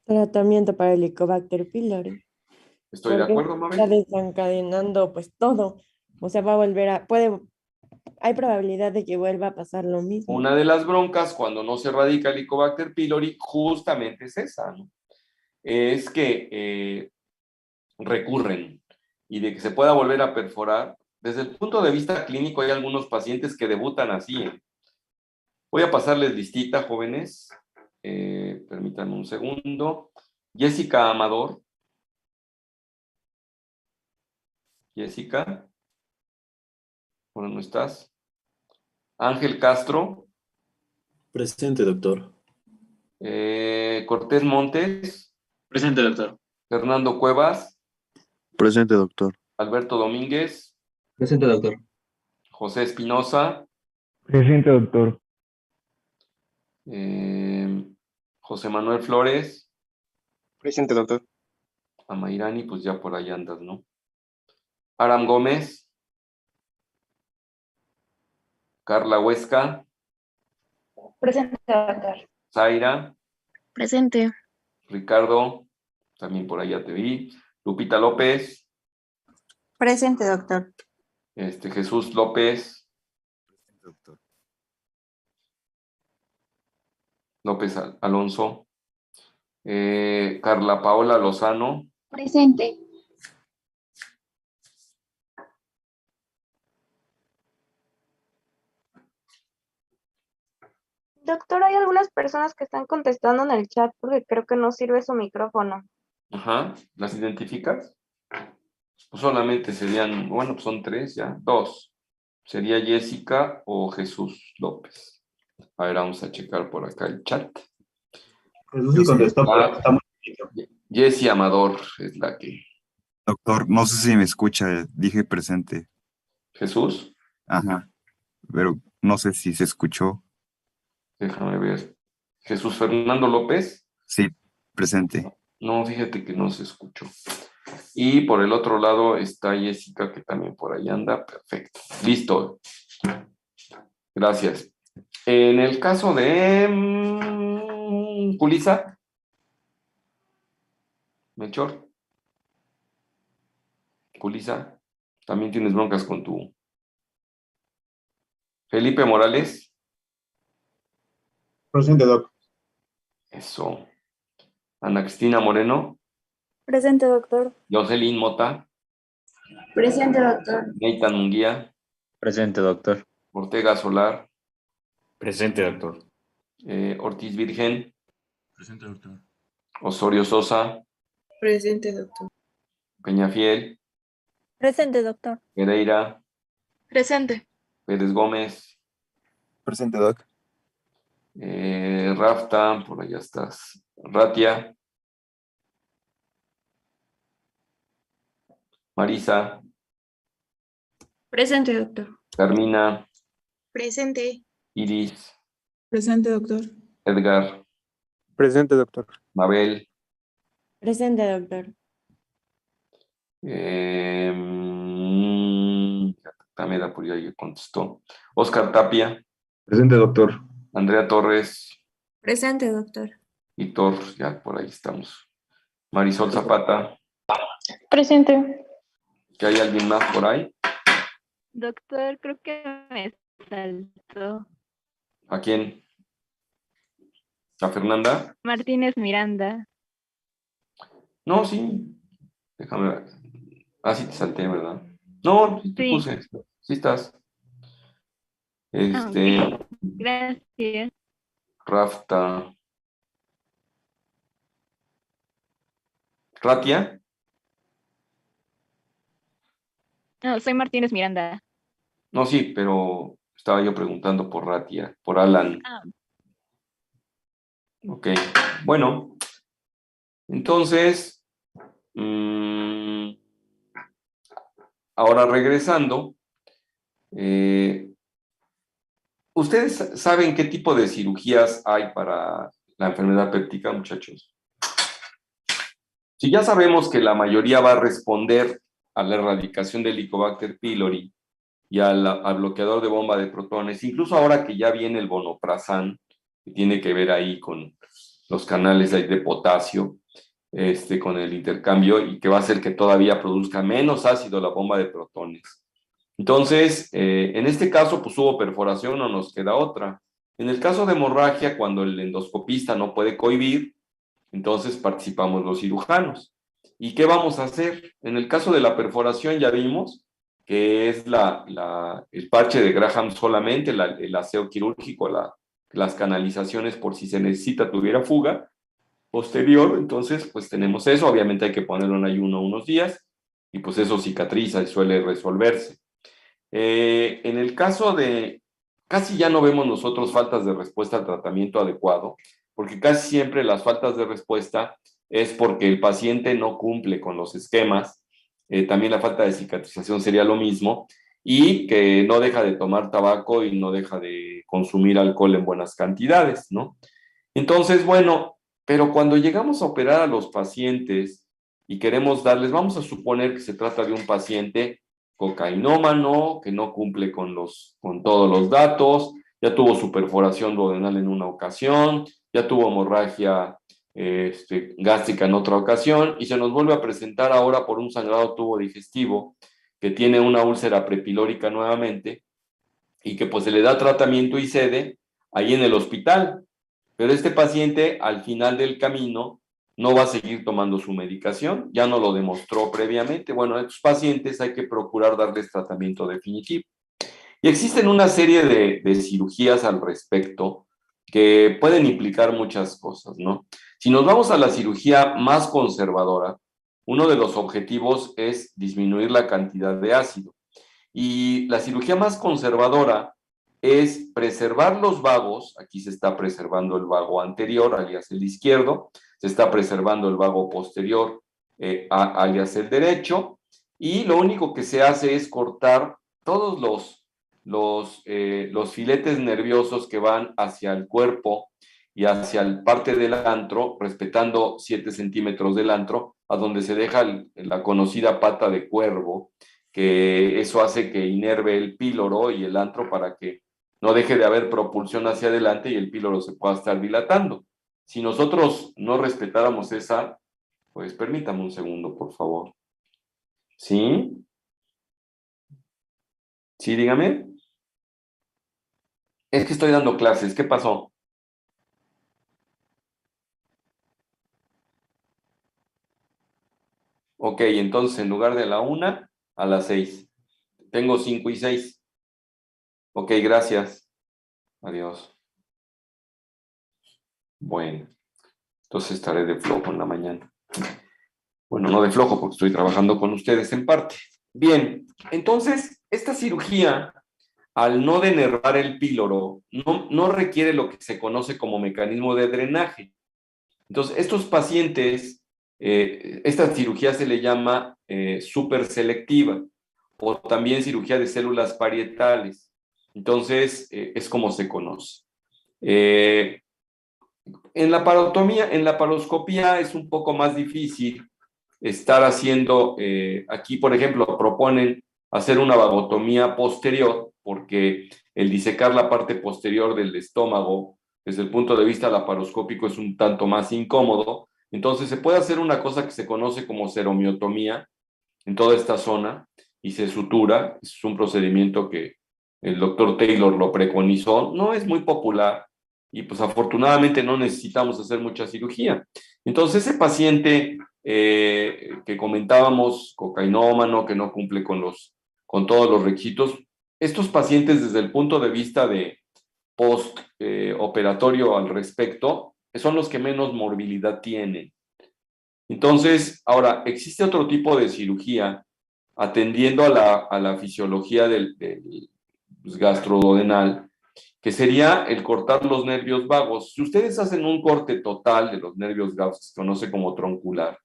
Tratamiento para el Helicobacter pylori. Estoy de acuerdo, Está Mabel. desencadenando pues todo. O sea, va a volver a, hay probabilidad de que vuelva a pasar lo mismo. Una de las broncas cuando no se erradica el Helicobacter pylori justamente es esa, ¿no? Es que recurren y de que se pueda volver a perforar. Desde el punto de vista clínico hay algunos pacientes que debutan así, ¿eh? Voy a pasarles listita, jóvenes. Permítanme un segundo. Jessica Amador. Jessica. Bueno, ¿no estás? Ángel Castro. Presente, doctor. Cortés Montes. Presente, doctor. Fernando Cuevas. Presente, doctor. Alberto Domínguez. Presente, doctor. José Espinosa. Presente, doctor. José Manuel Flores. Presente, doctor. Amairani, pues ya por ahí andas, ¿no? Aram Gómez. Carla Huesca. Presente, doctor. Zaira. Presente. Ricardo, también por allá te vi. Lupita López. Presente, doctor. Jesús López. Presente, doctor. López Alonso. Carla Paola Lozano. Presente. Doctor, hay algunas personas que están contestando en el chat porque creo que no sirve su micrófono. Ajá, ¿las identificas? Pues solamente serían, bueno, pues son 3 ya, 2. Sería Jessica o Jesús López. A ver, vamos a checar por acá el chat. Jesús sí contestó, pero está muy chiquito. Jessie Amador es la que. Doctor, no sé si me escucha, dije presente. ¿Jesús? Ajá, pero no sé si se escuchó. Déjame ver. ¿Jesús Fernando López? Sí, presente. No, fíjate que no se escuchó. Y por el otro lado está Jessica, que también por ahí anda. Perfecto. Listo. Gracias. En el caso de Julissa. Melchor. Julissa, también tienes broncas con tu. Felipe Morales. Presente, doc. Eso. Ana Cristina Moreno. Presente, doctor. Jocelyn Mota. Presente, doctor. Nathan Munguía. Presente, doctor. Ortega Solar. Presente, doctor. Ortiz Virgen. Presente, doctor. Osorio Sosa. Presente, doctor. Peñafiel. Presente, doctor. Pereira. Presente. Pérez Gómez. Presente, Doc. Rafta, por allá estás. Ratia. Marisa. Presente, doctor. Carmina. Presente. Iris. Presente, doctor. Edgar. Presente, doctor. Mabel. Presente, doctor. Tamera por ahí contestó. Oscar Tapia. Presente, doctor. Andrea Torres. Presente, doctor. Y Thor, ya por ahí estamos. Marisol Zapata. Presente. ¿Que hay alguien más por ahí? Doctor, creo que me saltó. ¿A quién? ¿A Fernanda? Martínez Miranda. No, sí. Déjame ver. Ah, sí te salté, ¿verdad? No, sí te puse. Sí estás. Ok. Gracias. Rafta. ¿Ratia? No, soy Martínez Miranda. No, sí, pero estaba yo preguntando por Ratia, por Alan. Ok, bueno. Entonces, ahora regresando, ¿ustedes saben qué tipo de cirugías hay para la enfermedad péptica, muchachos? Si ya sabemos que la mayoría va a responder a la erradicación del Helicobacter pylori y al bloqueador de bomba de protones, incluso ahora que ya viene el vonoprazan, que tiene que ver ahí con los canales de potasio, con el intercambio, y que va a hacer que todavía produzca menos ácido la bomba de protones. Entonces, en este caso, pues hubo perforación, no nos queda otra. En el caso de hemorragia, cuando el endoscopista no puede cohibir, entonces participamos los cirujanos. ¿Y qué vamos a hacer? En el caso de la perforación ya vimos que es el parche de Graham solamente, el aseo quirúrgico, las canalizaciones por si se necesita tuviera fuga posterior. Entonces pues tenemos eso, obviamente hay que ponerlo en ayuno unos días y pues eso cicatriza y suele resolverse. En el caso de, casi ya no vemos nosotros faltas de respuesta al tratamiento adecuado, porque casi siempre las faltas de respuesta es porque el paciente no cumple con los esquemas. También la falta de cicatrización sería lo mismo, y que no deja de tomar tabaco y no deja de consumir alcohol en buenas cantidades, ¿no? Entonces, bueno, pero cuando llegamos a operar a los pacientes y queremos darles, vamos a suponer que se trata de un paciente cocainómano, que no cumple con todos los datos, ya tuvo su perforación duodenal en una ocasión, ya tuvo hemorragia gástrica en otra ocasión, y se nos vuelve a presentar ahora por un sangrado tubo digestivo, que tiene una úlcera prepilórica nuevamente, y que pues se le da tratamiento y cede ahí en el hospital. Pero este paciente al final del camino no va a seguir tomando su medicación, ya no lo demostró previamente. Bueno, a estos pacientes hay que procurar darles tratamiento definitivo. Y existen una serie de cirugías al respecto que pueden implicar muchas cosas, ¿no? Si nos vamos a la cirugía más conservadora, uno de los objetivos es disminuir la cantidad de ácido. Y la cirugía más conservadora es preservar los vagos. Aquí se está preservando el vago anterior, alias el izquierdo, se está preservando el vago posterior, alias el derecho, y lo único que se hace es cortar todos los filetes nerviosos que van hacia el cuerpo y hacia la parte del antro, respetando 7 centímetros del antro, a donde se deja la conocida pata de cuervo, que eso hace que inerve el píloro y el antro para que no deje de haber propulsión hacia adelante y el píloro se pueda estar dilatando. Si nosotros no respetáramos esa, pues permítame un segundo, por favor. ¿Sí? ¿Sí, dígame? Es que estoy dando clases, ¿qué pasó? Ok, entonces en lugar de la 1, a las 6. Tengo 5 y 6. Ok, gracias. Adiós. Bueno, entonces estaré de flojo en la mañana. Bueno, no de flojo porque estoy trabajando con ustedes en parte. Bien, entonces esta cirugía al no denervar el píloro, no requiere lo que se conoce como mecanismo de drenaje. Entonces, estos pacientes, esta cirugía se le llama superselectiva o también cirugía de células parietales. Entonces, es como se conoce. En la parotomía, en la paroscopía es un poco más difícil estar haciendo, aquí por ejemplo proponen hacer una vagotomía posterior, porque el disecar la parte posterior del estómago desde el punto de vista laparoscópico es un tanto más incómodo. Entonces se puede hacer una cosa que se conoce como seromiotomía en toda esta zona y se sutura. Es un procedimiento que el doctor Taylor lo preconizó. No es muy popular y pues afortunadamente no necesitamos hacer mucha cirugía. Entonces ese paciente que comentábamos, cocainómano, que no cumple con todos los requisitos, estos pacientes desde el punto de vista de postoperatorio al respecto, son los que menos morbilidad tienen. Entonces, ahora, existe otro tipo de cirugía atendiendo a la fisiología del gastroduodenal, que sería el cortar los nervios vagos. Si ustedes hacen un corte total de los nervios vagos, se conoce como troncular.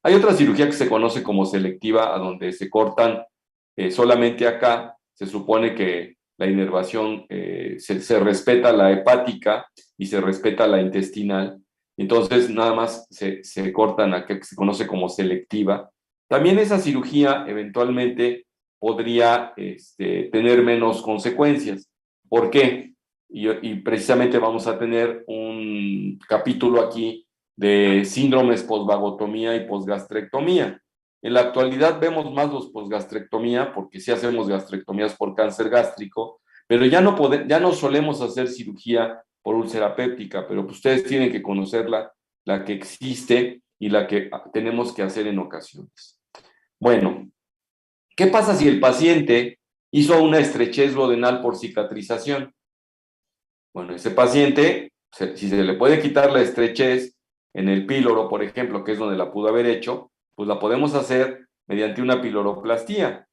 Hay otra cirugía que se conoce como selectiva, a donde se cortan solamente acá. Se supone que la inervación se respeta la hepática y se respeta la intestinal. Entonces, nada más se cortan acá, que se conoce como selectiva. También esa cirugía eventualmente podría tener menos consecuencias. ¿Por qué? Y precisamente vamos a tener un capítulo aquí de síndromes postvagotomía y postgastrectomía. En la actualidad vemos más los postgastrectomía porque sí hacemos gastrectomías por cáncer gástrico, pero ya no solemos hacer cirugía por úlcera péptica, pero ustedes tienen que conocerla, la que existe y la que tenemos que hacer en ocasiones. Bueno, ¿qué pasa si el paciente hizo una estrechez duodenal por cicatrización? Bueno, ese paciente, si se le puede quitar la estrechez en el píloro, por ejemplo, que es donde la pudo haber hecho, pues la podemos hacer mediante una piloroplastía.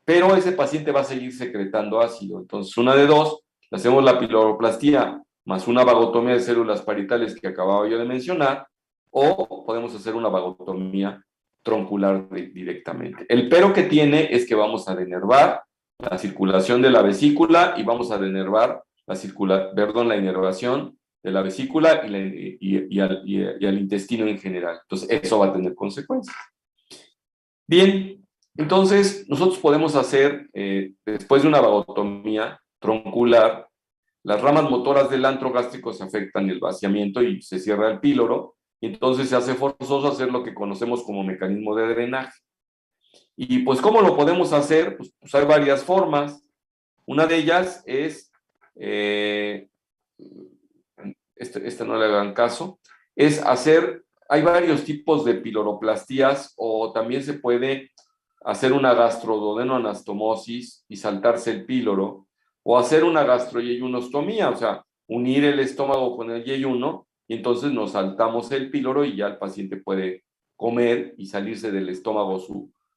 Pero ese paciente va a seguir secretando ácido. Entonces, una de dos, le hacemos la piloroplastía más una vagotomía de células parietales que acababa yo de mencionar, o podemos hacer una vagotomía troncular directamente. El pero que tiene es que vamos a denervar la circulación de la vesícula y vamos a denervar la inervación de la vesícula y al intestino en general. Entonces, eso va a tener consecuencias. Bien, entonces nosotros podemos hacer, después de una vagotomía troncular, las ramas motoras del antro gástrico se afectan el vaciamiento y se cierra el píloro, y entonces se hace forzoso hacer lo que conocemos como mecanismo de drenaje. Y pues, ¿cómo lo podemos hacer? Pues hay varias formas. Una de ellas es, no le hagan caso, es hacer, hay varios tipos de piloroplastías, o también se puede hacer una gastroduodenoanastomosis y saltarse el píloro, o hacer una gastroyeyunostomía, o sea, unir el estómago con el yeyuno, y entonces nos saltamos el píloro y ya el paciente puede comer y salirse del estómago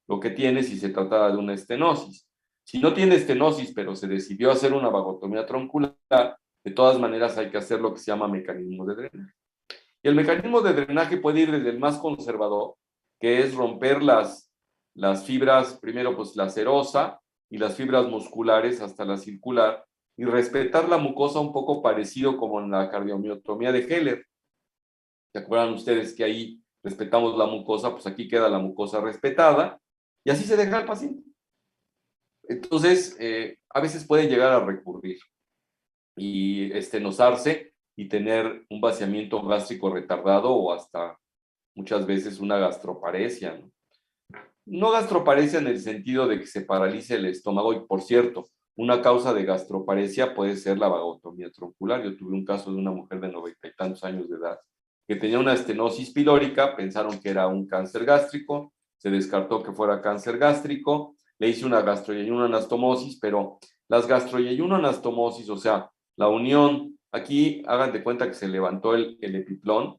lo que tiene si se trataba de una estenosis. Si no tiene estenosis, pero se decidió hacer una vagotomía troncular, de todas maneras hay que hacer lo que se llama mecanismo de drenaje. Y el mecanismo de drenaje puede ir desde el más conservador, que es romper las fibras, primero pues la serosa y las fibras musculares hasta la circular, y respetar la mucosa un poco parecido como en la cardiomiotomía de Heller. ¿Se acuerdan ustedes que ahí respetamos la mucosa? Pues aquí queda la mucosa respetada y así se deja al paciente. Entonces, a veces puede llegar a recurrir y estenosarse y tener un vaciamiento gástrico retardado o hasta muchas veces una gastroparesia, ¿no? No gastroparesia en el sentido de que se paralice el estómago, y por cierto, una causa de gastroparesia puede ser la vagotomía troncular. Yo tuve un caso de una mujer de 90 y tantos años de edad que tenía una estenosis pilórica, pensaron que era un cáncer gástrico, se descartó que fuera cáncer gástrico, le hice una gastroyeyunoanastomosis, pero las gastroyeyunoanastomosis, o sea, la unión, aquí hagan de cuenta que se levantó el epiplón,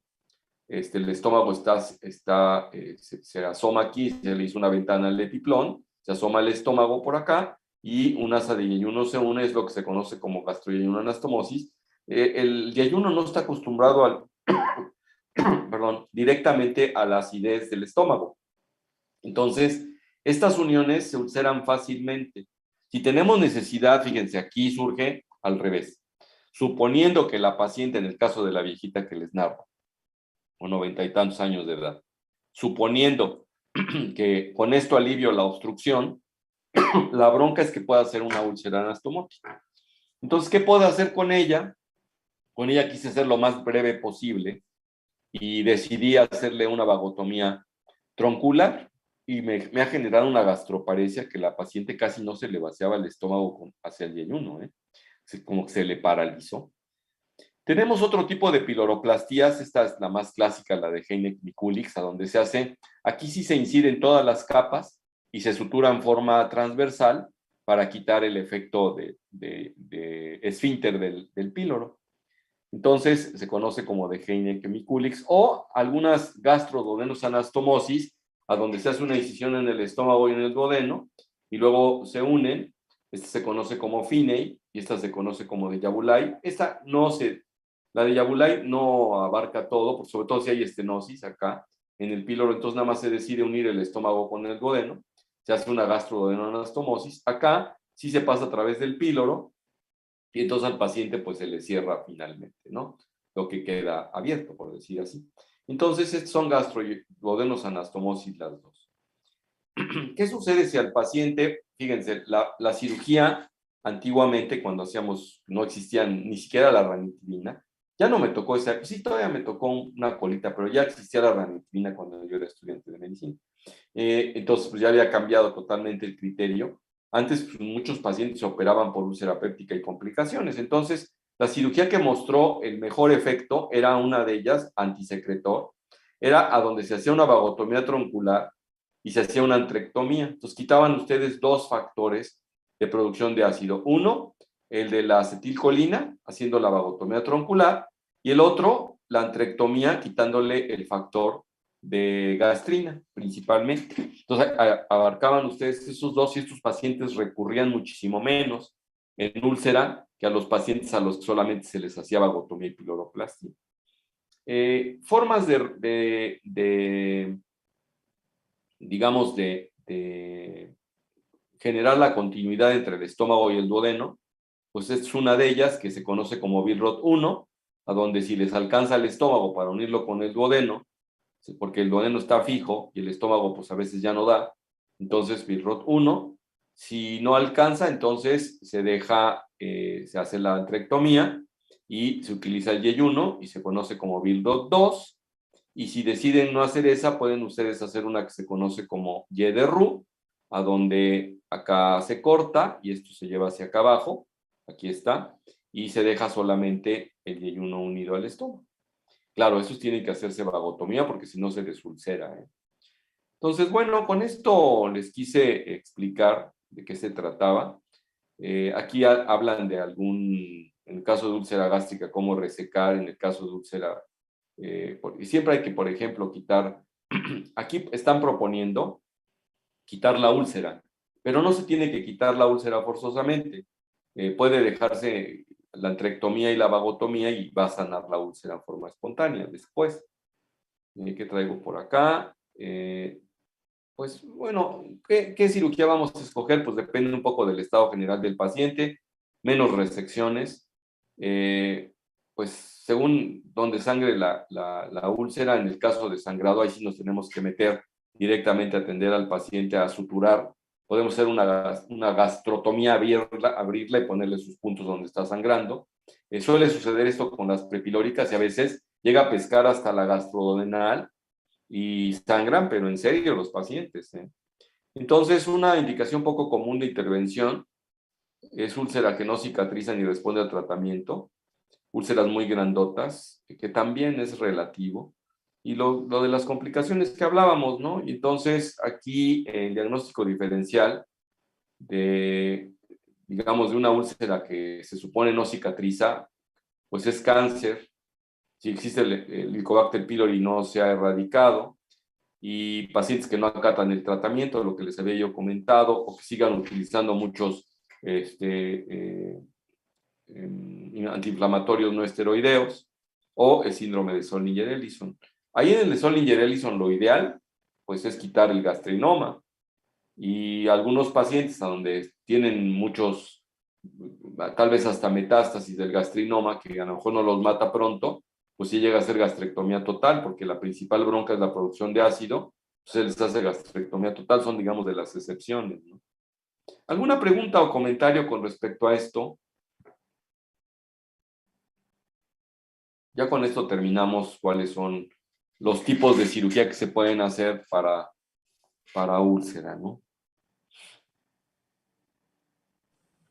el estómago se asoma aquí, se le hizo una ventana al epiplón, se asoma el estómago por acá, y un asa de yeyuno se une, es lo que se conoce como gastroyeyunoanastomosis. El yeyuno no está acostumbrado al, perdón, directamente a la acidez del estómago. Entonces, estas uniones se ulceran fácilmente. Si tenemos necesidad, fíjense, aquí surge al revés. Suponiendo que la paciente, en el caso de la viejita que les narro, o 90 y tantos años de edad, suponiendo que con esto alivio la obstrucción, la bronca es que pueda hacer una úlcera anastomosis. Entonces, ¿qué puedo hacer con ella? Con ella quise ser lo más breve posible y decidí hacerle una vagotomía troncular y me ha generado una gastroparesia que la paciente casi no se le vaciaba el estómago hacia el yeyuno, como que se le paralizó. Tenemos otro tipo de piloroplastías, esta es la más clásica, la de Heineck-Mikulix, a donde se hace, aquí sí se inciden todas las capas y se sutura en forma transversal para quitar el efecto de esfínter del píloro. Entonces se conoce como de Heineck-Mikulix o algunas gastroduodenosanastomosis, a donde se hace una incisión en el estómago y en el duodeno y luego se unen. Esta se conoce como Finney y esta se conoce como de Yabulay. La de Yabulay no abarca todo, sobre todo si hay estenosis acá en el píloro, entonces nada más se decide unir el estómago con el duodeno, se hace una gastroduodenosanastomosis. Acá sí se pasa a través del píloro y entonces al paciente pues se le cierra finalmente, ¿no? Lo que queda abierto, por decir así. Entonces, estas son gastroduodenosanastomosis las dos. ¿Qué sucede si al paciente, fíjense, la cirugía antiguamente cuando hacíamos, no existían ni siquiera la ranitidina, ya no me tocó esa, sí todavía me tocó una colita, pero ya existía la ranitidina cuando yo era estudiante de medicina. Entonces, pues ya había cambiado totalmente el criterio. Antes, pues, muchos pacientes se operaban por úlcera péptica y complicaciones. Entonces, la cirugía que mostró el mejor efecto era una de ellas, antisecretor, era a donde se hacía una vagotomía troncular y se hacía una antrectomía. Entonces, quitaban ustedes dos factores de producción de ácido. Uno, el de la acetilcolina, haciendo la vagotomía troncular, y el otro, la antrectomía, quitándole el factor de gastrina, principalmente. Entonces, abarcaban ustedes esos dos y estos pacientes recurrían muchísimo menos en úlcera que a los pacientes a los que solamente se les hacía vagotomía y piloroplastia. Formas digamos, de generar la continuidad entre el estómago y el duodeno, pues es una de ellas que se conoce como Billroth 1, a donde si les alcanza el estómago para unirlo con el duodeno, porque el duodeno está fijo y el estómago pues a veces ya no da, entonces Billroth 1, si no alcanza, entonces se deja, se hace la antrectomía y se utiliza el yeyuno y se conoce como Billroth 2, y si deciden no hacer esa, pueden ustedes hacer una que se conoce como Yederru, a donde acá se corta y esto se lleva hacia acá abajo, aquí está, y se deja solamente el yeyuno unido al estómago. Claro, esos tienen que hacerse vagotomía porque si no se les ulcera. Entonces, bueno, con esto les quise explicar de qué se trataba. Aquí hablan de en el caso de úlcera gástrica, cómo resecar, en el caso de úlcera, y siempre hay que, por ejemplo, quitar, aquí están proponiendo quitar la úlcera, pero no se tiene que quitar la úlcera forzosamente. Puede dejarse la antrectomía y la vagotomía y va a sanar la úlcera en forma espontánea después. ¿Qué traigo por acá? Pues bueno, ¿qué cirugía vamos a escoger? Pues depende un poco del estado general del paciente, menos resecciones, pues según donde sangre la úlcera, en el caso de sangrado, ahí sí nos tenemos que meter directamente a atender al paciente, a suturar. Podemos hacer una gastrotomía, abrirla y ponerle sus puntos donde está sangrando. Suele suceder esto con las prepilóricas y a veces llega a pescar hasta la gastroduodenal y sangran, pero en serio los pacientes. Entonces, una indicación poco común de intervención es úlcera que no cicatriza ni responde al tratamiento, úlceras muy grandotas, que también es relativo, y lo de las complicaciones que hablábamos, ¿no? Y entonces, aquí el diagnóstico diferencial digamos, de una úlcera que se supone no cicatriza, pues es cáncer, si existe el Helicobacter pylori no se ha erradicado, y pacientes que no acatan el tratamiento, lo que les había yo comentado, o que sigan utilizando muchos antiinflamatorios no esteroideos, o el síndrome de Zollinger-Ellison. Ahí en el de Zollinger-Ellison lo ideal pues es quitar el gastrinoma, y algunos pacientes a donde tienen muchos, tal vez hasta metástasis del gastrinoma, que a lo mejor no los mata pronto, pues sí llega a ser gastrectomía total, porque la principal bronca es la producción de ácido, se les hace gastrectomía total, son digamos de las excepciones, ¿no? ¿Alguna pregunta o comentario con respecto a esto? Ya con esto terminamos cuáles son los tipos de cirugía que se pueden hacer para úlcera, ¿no?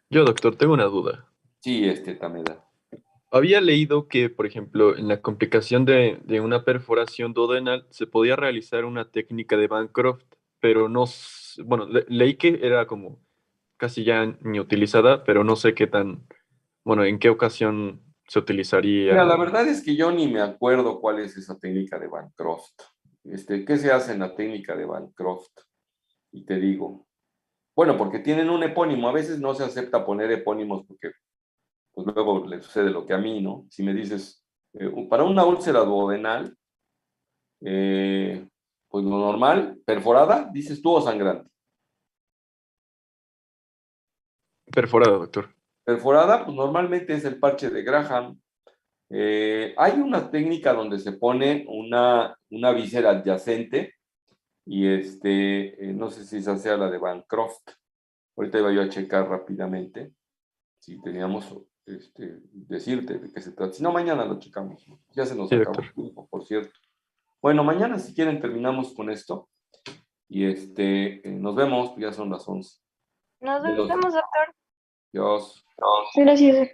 Yo, doctor, tengo una duda. Sí, Tameda. Había leído que, por ejemplo, en la complicación de una perforación duodenal se podía realizar una técnica de Bancroft, pero no, bueno, leí que era como casi ya ni utilizada, pero no sé qué tan, bueno, en qué ocasión se utilizaría. Mira, la verdad es que yo ni me acuerdo cuál es esa técnica de Bancroft. ¿Qué se hace en la técnica de Bancroft? Y te digo, bueno, porque tienen un epónimo, a veces no se acepta poner epónimos porque pues luego le sucede lo que a mí, ¿no? Si me dices, para una úlcera duodenal, pues lo normal, perforada, dices tú, o sangrante. Perforada, doctor. Perforada, pues normalmente es el parche de Graham. Hay una técnica donde se pone una víscera adyacente y no sé si esa sea la de Bancroft. Ahorita iba yo a checar rápidamente si teníamos decirte de qué se trata. Si no, mañana lo checamos, ¿no? Ya se nos Sí, acabó el tiempo, por cierto. Bueno, mañana si quieren terminamos con esto y nos vemos, ya son las 11. Nos Adiós. vemos, doctor. Adiós. Gracias.